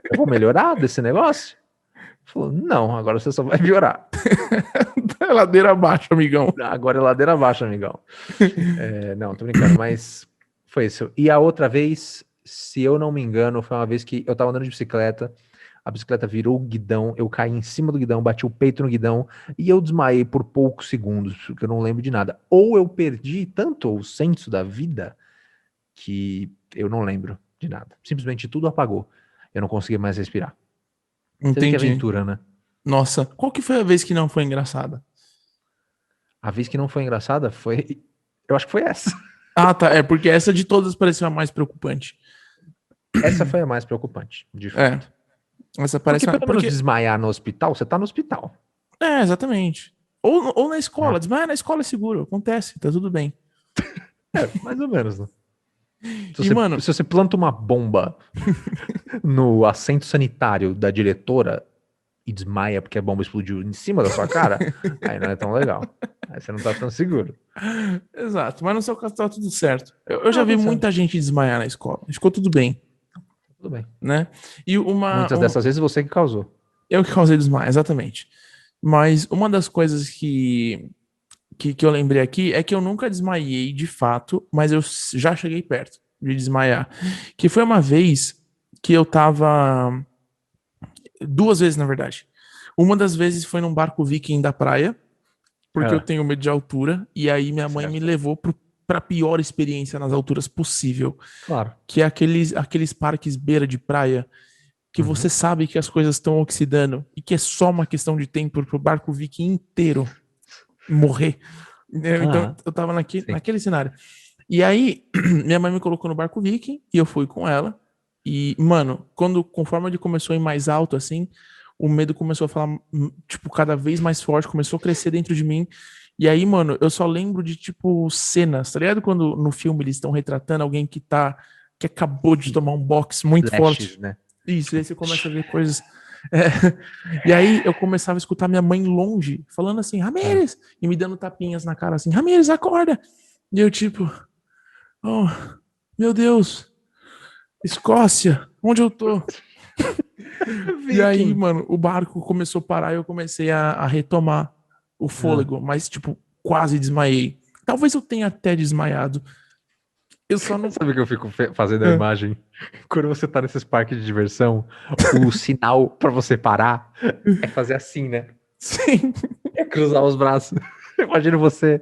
Eu vou melhorar desse negócio? Ele falou: não, agora você só vai piorar. Tá ladeira abaixo, amigão. Agora é ladeira abaixo, amigão. Não, tô brincando, mas foi isso. E a outra vez, se eu não me engano, foi uma vez que eu tava andando de bicicleta, a bicicleta virou o guidão, eu caí em cima do guidão, bati o peito no guidão e eu desmaiei por poucos segundos, porque eu não lembro de nada. Ou eu perdi tanto o senso da vida que eu não lembro de nada. Simplesmente tudo apagou. Eu não consegui mais respirar. Você vê que Entendi. aventura, né? Nossa, qual que foi a vez que não foi engraçada? A vez que não foi engraçada foi. Eu acho que foi essa. Ah, tá. É porque essa de todas pareceu a mais preocupante. Essa foi a mais preocupante, de É, fato. essa Porque parece. pelo menos Porque. desmaiar no hospital, você tá no hospital. É, exatamente. Ou na Né? escola. Desmaia na escola é seguro. Acontece, tá tudo bem. Mais ou menos, né? Se E, você, mano, se você planta uma bomba no assento sanitário da diretora e desmaia porque a bomba explodiu em cima da sua cara, aí não é tão legal. Aí você não tá tão seguro. exato. Mas no seu caso tá tudo certo. Eu já Ah, vi tudo certo. muita gente desmaiar na escola. Ficou tudo bem, Tudo bem. né? E Muitas dessas vezes você que causou. eu que causei desmaio, exatamente. Mas uma das coisas que eu lembrei aqui é que eu nunca desmaiei de fato, mas eu já cheguei perto de desmaiar. Que foi uma vez que eu tava. Duas vezes, na verdade. Uma das vezes foi num barco viking da praia, porque eu Ah, tenho medo de altura, e aí minha mãe me certo. levou pra pior experiência nas alturas possível, Claro. que é aqueles parques beira de praia, que você Uhum. sabe que as coisas estão oxidando e que é só uma questão de tempo pro barco viking inteiro morrer. Entendeu? Então Aham. eu tava Sim. naquele cenário. E aí, minha mãe me colocou no barco viking e eu fui com ela. E, mano, conforme ele começou a ir mais alto, assim, o medo começou a falar, tipo, cada vez mais forte, começou a crescer dentro de mim. E aí, mano, eu só lembro de, tipo, cenas, tá ligado? Quando no filme eles estão retratando alguém que acabou de tomar um boxe muito Flashes, forte. né? Isso, e aí você começa a ver coisas. É, e aí eu começava a escutar minha mãe longe, falando assim, Ramires, e me dando tapinhas na cara assim, Ramires, acorda! E eu tipo, oh, meu Deus, Escócia, onde eu tô? E aí, Viking. mano, o barco começou a parar e eu comecei a retomar o Ah. fôlego, mas tipo, quase desmaiei. Talvez eu tenha até desmaiado. Eu só não. Sabe o que eu fico fazendo a Ah, imagem? Quando você tá nesses parques de diversão, o sinal pra você parar é fazer assim, né? sim. É cruzar os braços. Imagino você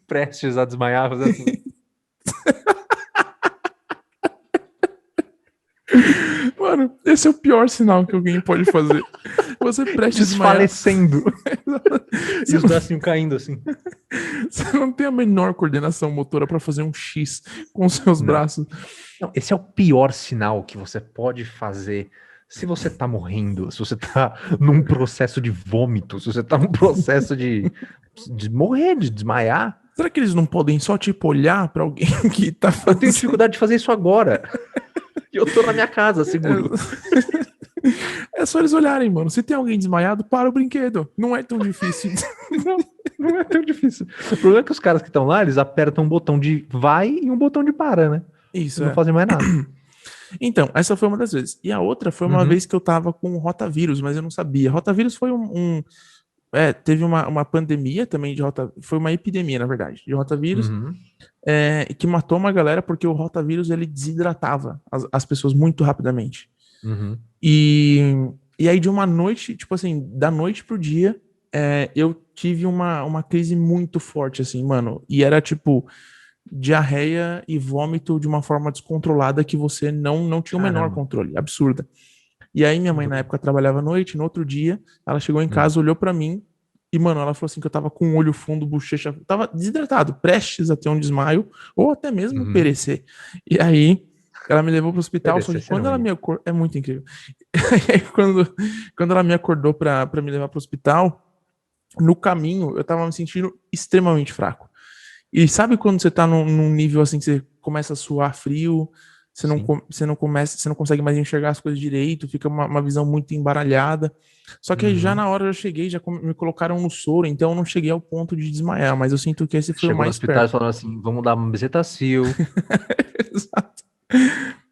prestes a desmaiar, fazer assim. Mano, esse é o pior sinal que alguém pode fazer. Você preste a desmaiar. Desfalecendo. E Você os não, bracinhos caindo assim. você não tem a menor coordenação motora pra fazer um X com seus Não. braços. Não, esse é o pior sinal que você pode fazer se você tá morrendo, se você tá num processo de vômito, se você tá num processo de morrer, de desmaiar. Será que eles não podem só, tipo, olhar pra alguém que tá Eu tenho fazendo? dificuldade de fazer isso agora. E eu tô na minha casa, seguro. É só eles olharem, mano. Se tem alguém desmaiado, para o brinquedo. Não é tão difícil. Não, não é tão difícil. O problema é que os caras que estão lá, eles apertam um botão de vai e um botão de para, né? E Isso não é. fazem mais nada. Então, essa foi uma das vezes. E a outra foi uma Uhum, vez que eu tava com rotavírus, mas eu não sabia. Rotavírus foi teve uma pandemia também de rotavírus. Foi uma epidemia, na verdade, de rotavírus, uhum. que matou uma galera porque o rotavírus ele desidratava as pessoas muito rapidamente. Uhum. E, e aí, de uma noite, tipo assim, da noite pro dia, eu tive uma crise muito forte, assim, mano. E era tipo diarreia e vômito de uma forma descontrolada que você não tinha o menor Caramba. controle, absurda. E aí minha mãe na Bruno. época trabalhava à noite, no outro dia, ela chegou em Hum. casa, olhou pra mim e, mano, ela falou assim que eu tava com o olho fundo, bochecha, tava desidratado, prestes a ter um desmaio ou até mesmo Uhum. perecer. E aí ela me levou pro hospital, só que Perecer, você quando não ela ia. me acordou, é muito incrível. E aí, quando ela me acordou pra me levar pro hospital, no caminho eu tava me sentindo extremamente fraco. E sabe quando você tá num nível assim que você começa a suar frio, Sim. você não consegue mais enxergar as coisas direito, fica uma visão muito embaralhada. Só que aí já Uhum. na hora eu cheguei, me colocaram no soro, então eu não cheguei ao ponto de desmaiar, mas eu sinto que esse foi o Chegou no mais hospital e perto. falou assim: vamos dar uma bezetacil. Exato.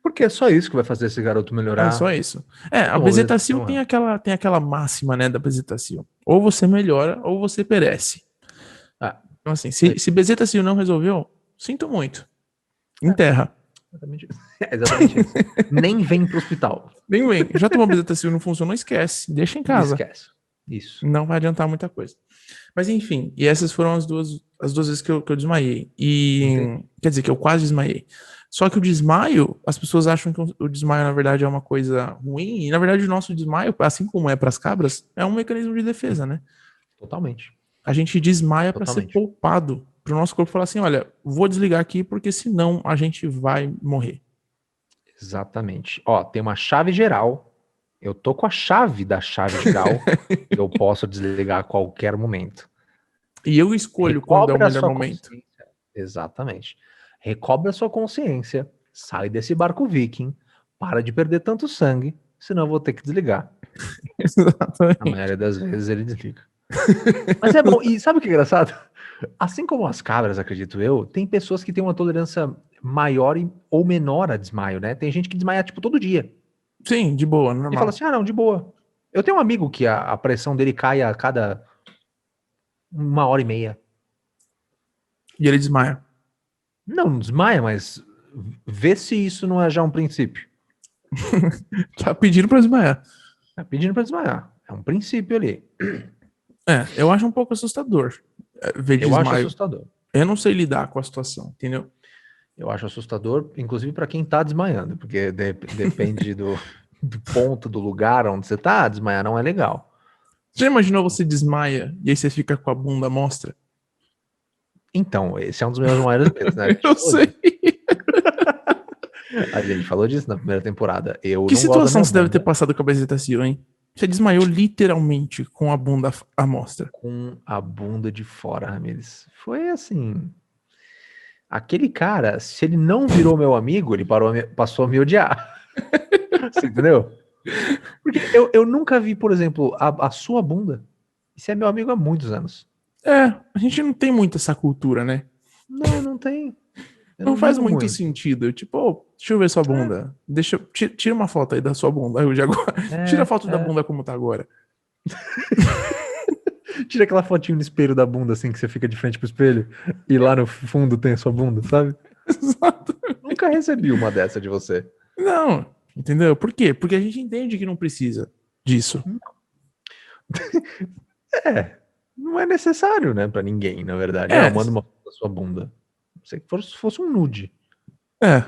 Porque é só isso que vai fazer esse garoto É só melhorar. isso. A Tomou bezetacil bezetacil, tem aquela máxima, né, da bezetacil. Ou você melhora, ou você perece. Ah, Então assim, é, se bezetacil não resolveu, sinto muito. é, Enterra. exatamente isso. É exatamente isso. Nem vem pro hospital. Bem, bem. Já tomou bezetacil e não funcionou, esquece. Deixa em casa. Esquece. Isso. Não vai adiantar muita coisa. Mas enfim, e essas foram as duas vezes que eu desmaiei. E Entendi. quer dizer que eu quase desmaiei. Só que o desmaio, as pessoas acham que o desmaio, na verdade, é uma coisa ruim, e na verdade o nosso desmaio, assim como é para as cabras, é um mecanismo de defesa, né? Totalmente. A gente desmaia para ser Totalmente. poupado, para o nosso corpo falar assim: olha, vou desligar aqui porque senão a gente vai morrer. Exatamente. Ó, tem uma chave geral. Eu tô com a chave da chave geral e eu posso desligar a qualquer momento. E eu escolho quando é o Recobre a melhor sua momento. consciência. Exatamente. Recobre a sua consciência. Sai desse barco viking. Para de perder tanto sangue. Senão eu vou ter que desligar. Na Exatamente. maioria das vezes ele desliga. Mas é bom. E sabe o que é engraçado? Assim como as cabras, acredito eu, tem pessoas que têm uma tolerância maior ou menor a desmaio, né? Tem gente que desmaia, tipo, todo dia. Sim, de boa, E fala normal. assim, ah, não, de boa. Eu tenho um amigo que a pressão dele cai a cada 1 hora e meia. E ele desmaia. Não desmaia, mas vê se isso não é já um princípio. Tá pedindo pra desmaiar. Tá pedindo pra desmaiar. É um princípio ali. Eu acho um pouco assustador ver Eu acho desmaio. assustador. Eu não sei lidar com a situação, entendeu? Eu acho assustador, inclusive para quem tá desmaiando, porque depende do ponto, do lugar onde você tá, desmaiar não é legal. Já imaginou você desmaia e aí você fica com a bunda à mostra? Então, esse é um dos meus maiores medos, né? A gente Eu falou sei. disso. A gente falou disso na primeira temporada. Eu Que não gosto da situação minha você deve ter bunda passado com a bezetacil, hein? Você desmaiou literalmente com a bunda à mostra. com a bunda de fora, Ramires. Foi assim. Aquele cara, se ele não virou meu amigo, ele passou a me odiar. Você entendeu? Porque eu nunca vi, por exemplo, a sua bunda. E você é meu amigo há muitos anos. É, a gente não tem muito essa cultura, né? Não, não tem. Eu Não não faz ligo muito muito. sentido. Tipo, ô, deixa eu ver sua bunda. Tira uma foto aí da sua bunda. Aí agora. Tira a É, foto da é. bunda como tá agora. Tira aquela fotinho no espelho da bunda, assim, que você fica de frente pro espelho e lá no fundo tem a sua bunda, sabe? Exato. Nunca recebi uma dessa de você. Não, entendeu? Por quê? Porque a gente entende que não precisa disso. É, não é necessário, né, pra ninguém, na verdade. Ah, É, manda uma foto da sua bunda. Não sei que fosse um nude. é.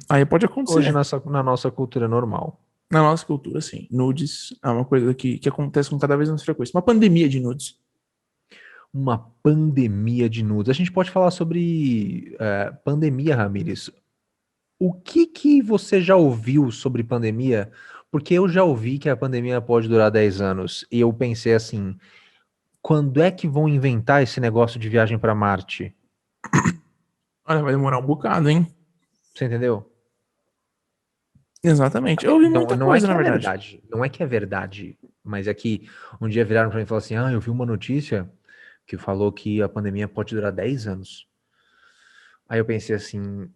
Aí pode Hoje acontecer. na nossa cultura normal. Na nossa cultura, sim. Nudes é uma coisa que acontece com cada vez mais frequência. Uma pandemia de nudes. Uma pandemia de nudes. A gente pode falar sobre pandemia, Ramires. O que que você já ouviu sobre pandemia? Porque eu já ouvi que a pandemia pode durar 10 anos. E eu pensei assim, quando é que vão inventar esse negócio de viagem para Marte? Olha, vai demorar um bocado, hein? Você entendeu? Exatamente. Eu ouvi Não, muita não é coisa, que na é verdade. verdade. Não é que é verdade. Mas é que um dia viraram para mim e falaram assim: ah, eu vi uma notícia que falou que a pandemia pode durar 10 anos. Aí eu pensei assim,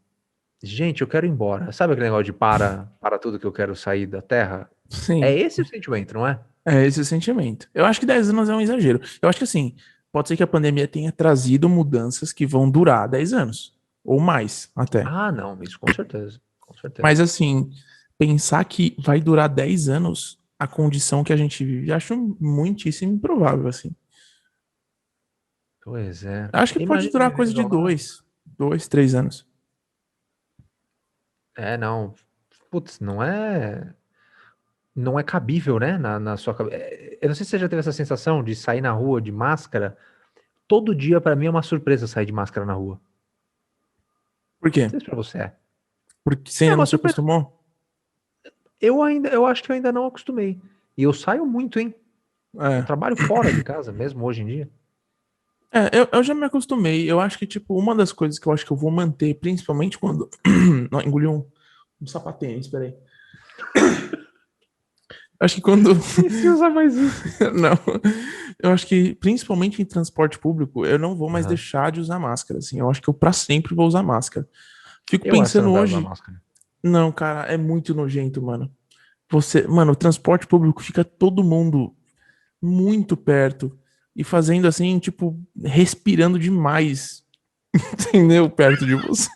gente, eu quero ir embora. Sabe aquele negócio de para tudo que eu quero sair da Terra? É Sim, esse o sentimento, não é? é esse o sentimento. Eu acho que 10 anos é um exagero. Eu acho que assim, pode ser que a pandemia tenha trazido mudanças que vão durar 10 anos. Ou mais, até. Ah, não, isso com certeza. Com Mas certeza. assim, pensar que vai durar 10 anos a condição que a gente vive, acho muitíssimo improvável, assim. Pois é. Acho que pode Imagina durar coisa vivendo de lá. 3 anos. É, não. Putz, não é cabível, né? Na sua cabeça. Eu não sei se você já teve essa sensação de sair na rua de máscara. Todo dia, pra mim, é uma surpresa sair de máscara na rua. Por quê? Não sei se pra você é. Porque você É ainda não uma se surpresa. acostumou? Eu acho que eu ainda não acostumei. E eu saio muito, hein? Eu É. trabalho fora de casa mesmo hoje em dia. Eu já me acostumei. Eu acho que, tipo, uma das coisas que eu acho que eu vou manter, principalmente quando. Não, engoli um sapatênis, peraí. Acho que quando. Nem se usa mais isso. Não. Eu acho que, principalmente em transporte público, eu não vou mais Aham. deixar de usar máscara, assim. Eu acho que eu pra sempre vou usar máscara. Fico Eu acho que você não pensando vai usar hoje. máscara. Não, cara, é muito nojento, mano. Mano, o transporte público fica todo mundo muito perto e fazendo assim, tipo, respirando demais, entendeu? Perto de você.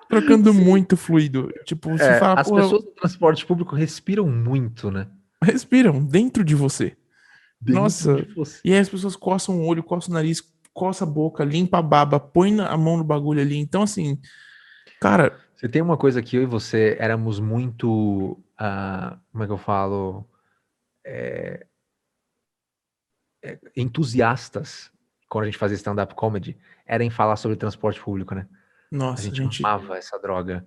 Trocando Sim. muito fluido. Tipo, você fala, As porra, pessoas do transporte público respiram muito, né? respiram dentro de você. Dentro de Nossa. você. E aí as pessoas coçam o olho, coçam o nariz, coça a boca, limpa a baba, põe a mão no bagulho ali. Então, assim, cara, Você tem uma coisa que eu e você éramos muito, como é que eu falo, entusiastas quando a gente fazia stand-up comedy, era em falar sobre transporte público, né? A nossa, gente gente. amava essa droga.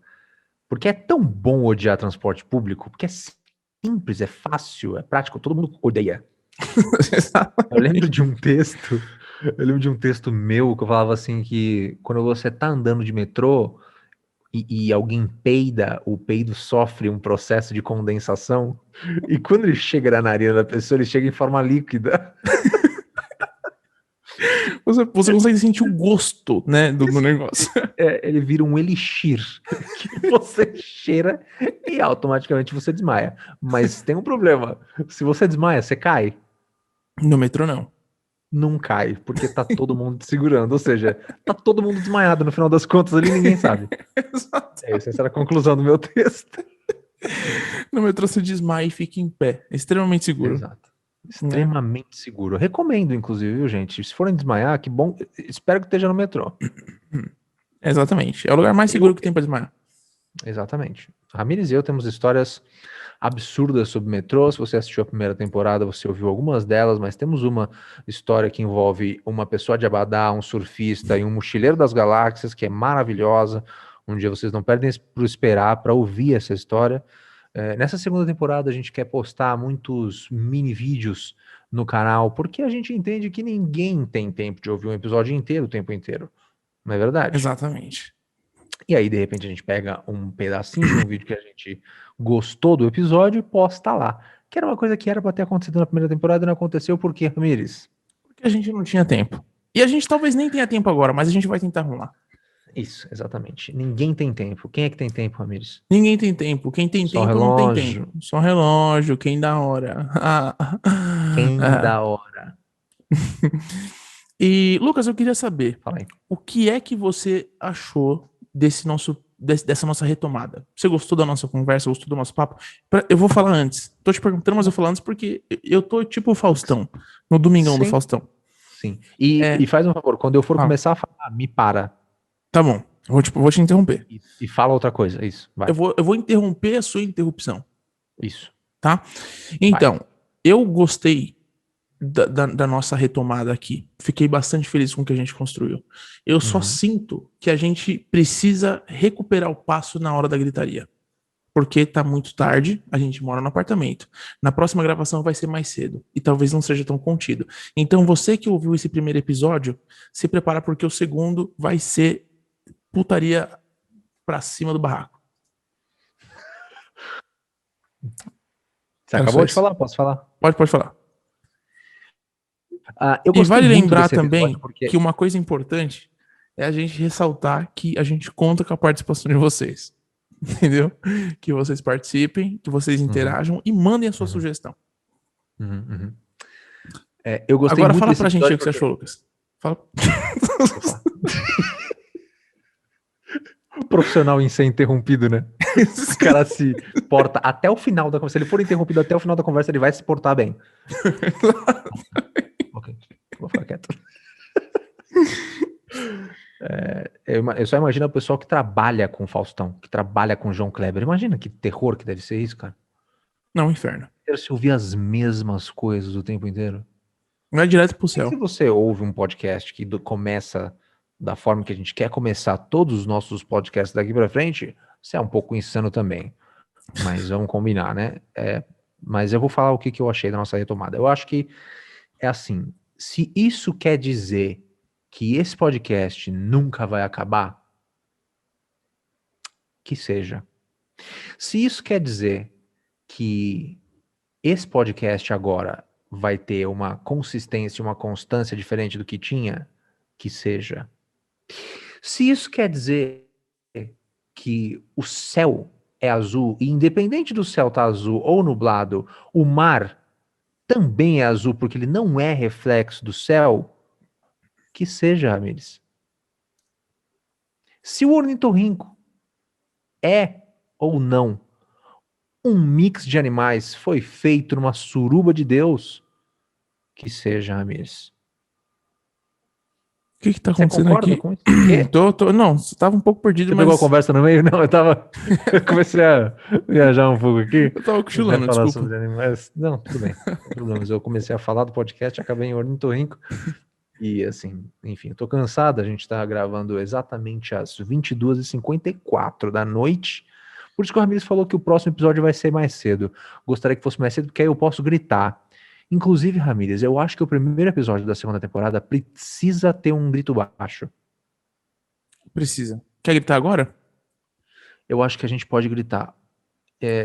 Porque é tão bom odiar transporte público, porque é simples, é fácil, é prático, todo mundo odeia. Eu lembro de um texto, eu lembro de um texto meu que eu falava assim que quando você tá andando de metrô e alguém peida, o peido sofre um processo de condensação, e quando ele chega na narina da pessoa, ele chega em forma líquida. Você consegue sentir o gosto, né, do Isso, negócio. ele vira um elixir que você cheira e automaticamente você desmaia. Mas tem um problema. Se você desmaia, você cai? No metrô, não. Não cai, porque tá todo mundo te segurando. Ou seja, tá todo mundo desmaiado no final das contas ali, ninguém sabe. Exato. Essa era a conclusão do meu texto. No metrô você desmaia e fica em pé. É extremamente seguro, Exato. né? Extremamente seguro. Recomendo, inclusive, viu, gente? Se forem desmaiar, que bom. Espero que esteja no metrô. Exatamente. É o lugar mais seguro Eu, que tem pra desmaiar. exatamente. Ramires e eu temos histórias absurdas sobre metrô. Se você assistiu a primeira temporada, você ouviu algumas delas, mas temos uma história que envolve uma pessoa de Abadá, um surfista e um mochileiro das galáxias, que é maravilhosa. Um dia vocês não perdem por esperar para ouvir essa história. Nessa segunda temporada, a gente quer postar muitos mini vídeos no canal, porque a gente entende que ninguém tem tempo de ouvir um episódio inteiro o tempo inteiro. Não é verdade? Exatamente. E aí, de repente, a gente pega um pedacinho de um vídeo que a gente gostou do episódio e posta lá. Que era uma coisa que era pra ter acontecido na primeira temporada e não aconteceu, por quê, Ramires? Porque a gente não tinha tempo. E a gente talvez nem tenha tempo agora, mas a gente vai tentar arrumar. Isso, exatamente. Ninguém tem tempo. Quem é que tem tempo, Ramires? Ninguém tem tempo. Quem tem Só tempo não tem relógio. tempo. Só relógio, quem dá hora. Quem Ah. da hora? E, Lucas, eu queria saber, Fala aí. o que é que você achou dessa nossa retomada? Você gostou da nossa conversa? Gostou do nosso papo? Eu vou falar antes. Tô te perguntando, mas eu vou falar antes porque eu tô tipo o Faustão, no Domingão do Sim, Faustão. sim. E É, faz um favor, quando eu for fala. começar a falar, me para. Tá bom, vou te interromper. E fala outra coisa. Isso, vai. Eu vou interromper a sua interrupção, Isso, tá? vai. Então, eu gostei da nossa retomada aqui. Fiquei bastante feliz com o que a gente construiu. Eu só Uhum. sinto que a gente precisa recuperar o passo na hora da gritaria. Porque tá muito tarde, a gente mora no apartamento. Na próxima gravação vai ser mais cedo. E talvez não seja tão contido. Então, você que ouviu esse primeiro episódio, se prepara porque o segundo vai ser putaria pra cima do barraco. Você Era só acabou de isso. falar? Posso falar? Pode falar. Eu E gostei vale muito lembrar desse episódio também que porque. uma coisa importante é a gente ressaltar que a gente conta com a participação de vocês. Entendeu? Que vocês participem, que vocês Uhum, interajam e mandem a sua uhum, sugestão. uhum. Eu gostei Agora muito fala desse pra gente aí episódio o que você porque. achou, Lucas. Fala. Opa. Profissional em ser interrompido, né? O cara se porta até o final da conversa. Se ele for interrompido até o final da conversa, ele vai se portar bem. Ok, vou ficar quieto. Eu só imagino o pessoal que trabalha com o Faustão, que trabalha com o João Kleber. Imagina que terror que deve ser isso, cara. Não, inferno. Quero se ouvir as mesmas coisas o tempo inteiro. Não é direto pro E se céu. você ouve um podcast que começa da forma que a gente quer começar todos os nossos podcasts daqui pra frente, você é um pouco insano também. Mas vamos combinar, né? Mas eu vou falar o que eu achei da nossa retomada. Eu acho que é assim, se isso quer dizer que esse podcast nunca vai acabar, que seja. Se isso quer dizer que esse podcast agora vai ter uma consistência, uma constância diferente do que tinha, que seja. Se isso quer dizer que o céu é azul, e independente do céu estar azul ou nublado, o mar também é azul porque ele não é reflexo do céu, que seja, Ramires. Se o ornitorrinco é ou não um mix de animais foi feito numa suruba de Deus, que seja, Ramires. O que tá Você acontecendo concorda aqui? com isso? Quê? Não, você tava um pouco perdido, Você pegou a mas conversa no meio? Não, eu tava. Eu comecei a viajar um pouco aqui. eu tava Comecei a cochilando, falar desculpa. sobre animais. Não, tudo bem. Não tem problema. Mas eu comecei a falar do podcast, acabei em ornitorrinco. E assim, enfim, eu tô cansado. A gente tá gravando exatamente às 22h54 da noite. Por isso que o Ramires falou que o próximo episódio vai ser mais cedo. Gostaria que fosse mais cedo, porque aí eu posso gritar. Inclusive, Ramires, eu acho que o primeiro episódio da segunda temporada precisa ter um grito baixo. Precisa. Quer gritar agora? Eu acho que a gente pode gritar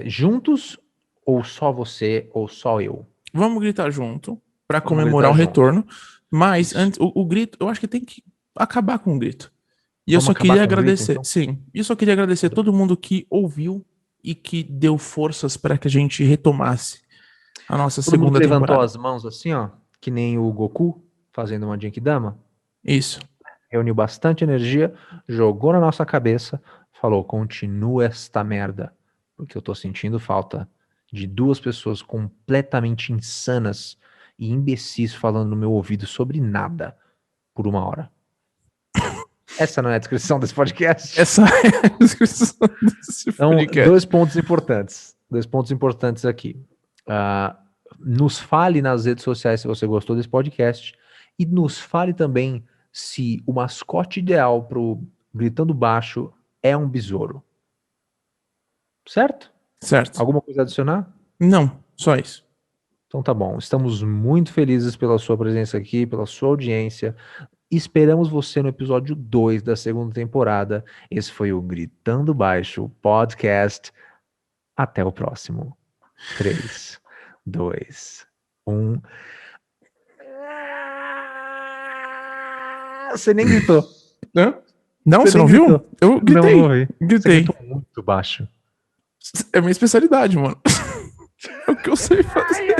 juntos, ou só você, ou só eu. Vamos gritar junto pra Vamos comemorar gritar o junto. retorno. Mas Isso. antes, o grito, eu acho que tem que acabar com o grito. E eu Vamos só acabar queria com o grito, agradecer, então? sim. E eu só queria agradecer a Tudo bem. todo mundo que ouviu e que deu forças para que a gente retomasse a nossa Todo mundo que segunda levantou temporada. as mãos assim, ó, que nem o Goku, fazendo uma Genkidama, Isso. reuniu bastante energia, jogou na nossa cabeça, falou, continua esta merda, porque eu tô sentindo falta de duas pessoas completamente insanas e imbecis falando no meu ouvido sobre nada por 1 hora. Essa não é a descrição desse podcast? Essa é a descrição desse Então, podcast. Dois pontos importantes aqui. Nos fale nas redes sociais se você gostou desse podcast e nos fale também se o mascote ideal pro Gritando Baixo é um besouro. Certo? Certo. Alguma coisa a adicionar? Não, só isso. Então tá bom. Estamos muito felizes pela sua presença aqui, pela sua audiência. esperamos você no episódio 2 da segunda temporada. Esse foi o Gritando Baixo Podcast. Até o próximo. 3, 2, 1. Você nem gritou. Hã? Não, você não nem viu? gritou. Eu gritei. Não ouvi. Você Gritei. gritou muito baixo. É minha especialidade, mano. É o que eu sei fazer.